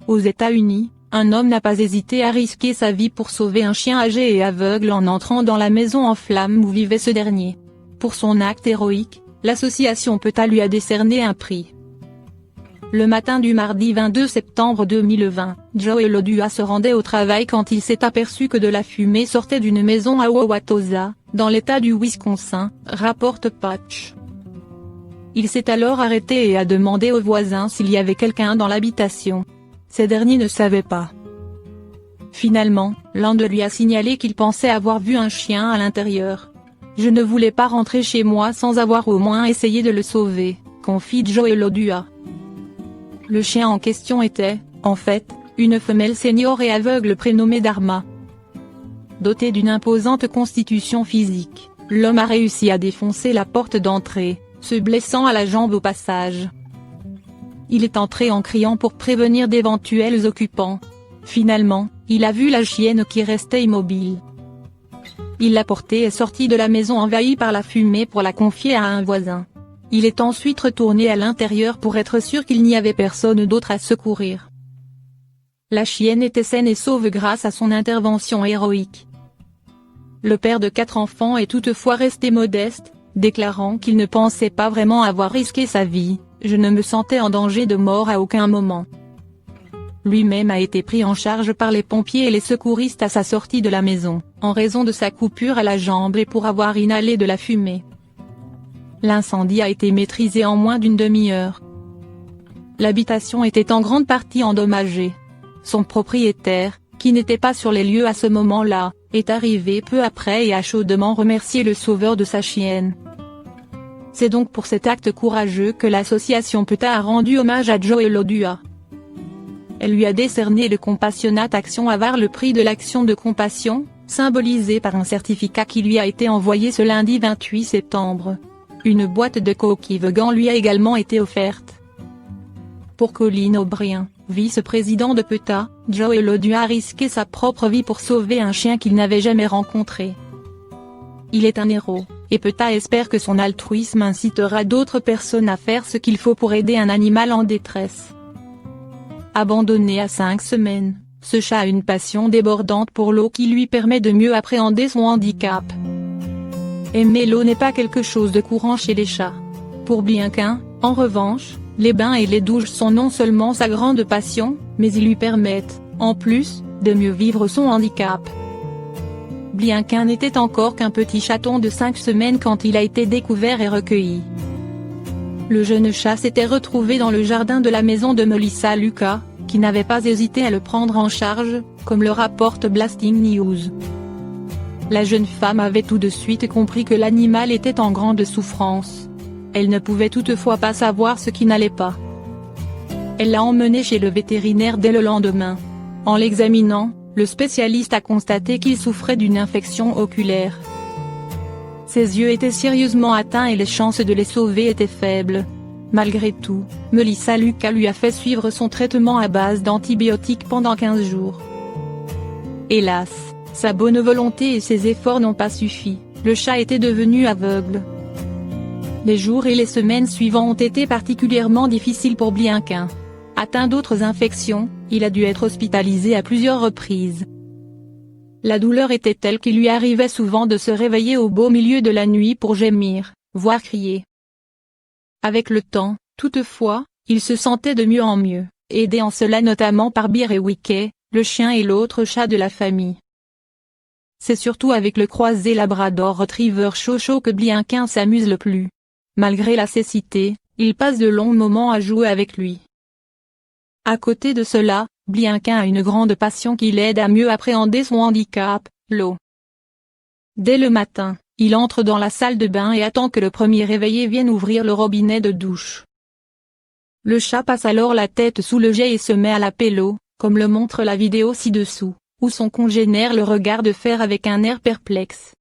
Aux États-Unis, un homme n'a pas hésité à risquer sa vie pour sauver un chien âgé et aveugle en entrant dans la maison en flammes où vivait ce dernier. Pour son acte héroïque, l'association PETA lui a décerné un prix. Le matin du mardi 22 septembre 2020, Joe Lodua se rendait au travail quand il s'est aperçu que de la fumée sortait d'une maison à Wauwatosa, dans l'état du Wisconsin, rapporte Patch. Il s'est alors arrêté et a demandé aux voisins s'il y avait quelqu'un dans l'habitation. Ces derniers ne savaient pas. Finalement, l'un d'eux lui a signalé qu'il pensait avoir vu un chien à l'intérieur. « Je ne voulais pas rentrer chez moi sans avoir au moins essayé de le sauver », confie Joe Lodua. Le chien en question était, en fait, une femelle senior et aveugle prénommée Dharma. Doté d'une imposante constitution physique, l'homme a réussi à défoncer la porte d'entrée, se blessant à la jambe au passage. Il est entré en criant pour prévenir d'éventuels occupants. Finalement, il a vu la chienne qui restait immobile. Il l'a portée et sortie de la maison envahie par la fumée pour la confier à un voisin. Il est ensuite retourné à l'intérieur pour être sûr qu'il n'y avait personne d'autre à secourir. La chienne était saine et sauve grâce à son intervention héroïque. Le père de 4 enfants est toutefois resté modeste, déclarant qu'il ne pensait pas vraiment avoir risqué sa vie. « Je ne me sentais en danger de mort à aucun moment. » Lui-même a été pris en charge par les pompiers et les secouristes à sa sortie de la maison, en raison de sa coupure à la jambe et pour avoir inhalé de la fumée. L'incendie a été maîtrisé en moins d'une demi-heure. L'habitation était en grande partie endommagée. Son propriétaire, qui n'était pas sur les lieux à ce moment-là, est arrivé peu après et a chaudement remercié le sauveur de sa chienne. C'est donc pour cet acte courageux que l'association PETA a rendu hommage à Joe Lodua. Elle lui a décerné le Compassionate Action Award, le prix de l'action de compassion, symbolisé par un certificat qui lui a été envoyé ce lundi 28 septembre. Une boîte de coquilles vegan lui a également été offerte. Pour Colin O'Brien, vice-président de PETA, Joe Lodua a risqué sa propre vie pour sauver un chien qu'il n'avait jamais rencontré. Il est un héros, et PETA espère que son altruisme incitera d'autres personnes à faire ce qu'il faut pour aider un animal en détresse. Abandonné à 5 semaines, ce chat a une passion débordante pour l'eau qui lui permet de mieux appréhender son handicap. Aimer l'eau n'est pas quelque chose de courant chez les chats. Pour Bianquin, en revanche, les bains et les douches sont non seulement sa grande passion, mais ils lui permettent, en plus, de mieux vivre son handicap. Bianquin n'était encore qu'un petit chaton de 5 semaines quand il a été découvert et recueilli. Le jeune chat s'était retrouvé dans le jardin de la maison de Melissa Lucas, qui n'avait pas hésité à le prendre en charge, comme le rapporte Blasting News. La jeune femme avait tout de suite compris que l'animal était en grande souffrance. Elle ne pouvait toutefois pas savoir ce qui n'allait pas. Elle l'a emmené chez le vétérinaire dès le lendemain. En l'examinant, le spécialiste a constaté qu'il souffrait d'une infection oculaire. Ses yeux étaient sérieusement atteints et les chances de les sauver étaient faibles. Malgré tout, Melissa Lucas lui a fait suivre son traitement à base d'antibiotiques pendant 15 jours. Hélas, sa bonne volonté et ses efforts n'ont pas suffi, le chat était devenu aveugle. Les jours et les semaines suivants ont été particulièrement difficiles pour Bianquin. Atteint d'autres infections, il a dû être hospitalisé à plusieurs reprises. La douleur était telle qu'il lui arrivait souvent de se réveiller au beau milieu de la nuit pour gémir, voire crier. Avec le temps, toutefois, il se sentait de mieux en mieux, aidé en cela notamment par Bear et Wickey, le chien et l'autre chat de la famille. C'est surtout avec le croisé Labrador Retriever Chocho que Bianquin s'amuse le plus. Malgré la cécité, il passe de longs moments à jouer avec lui. À côté de cela, Bianquin a une grande passion qui l'aide à mieux appréhender son handicap, l'eau. Dès le matin, il entre dans la salle de bain et attend que le premier réveillé vienne ouvrir le robinet de douche. Le chat passe alors la tête sous le jet et se met à laper l'eau, comme le montre la vidéo ci-dessous, où son congénère le regarde faire avec un air perplexe.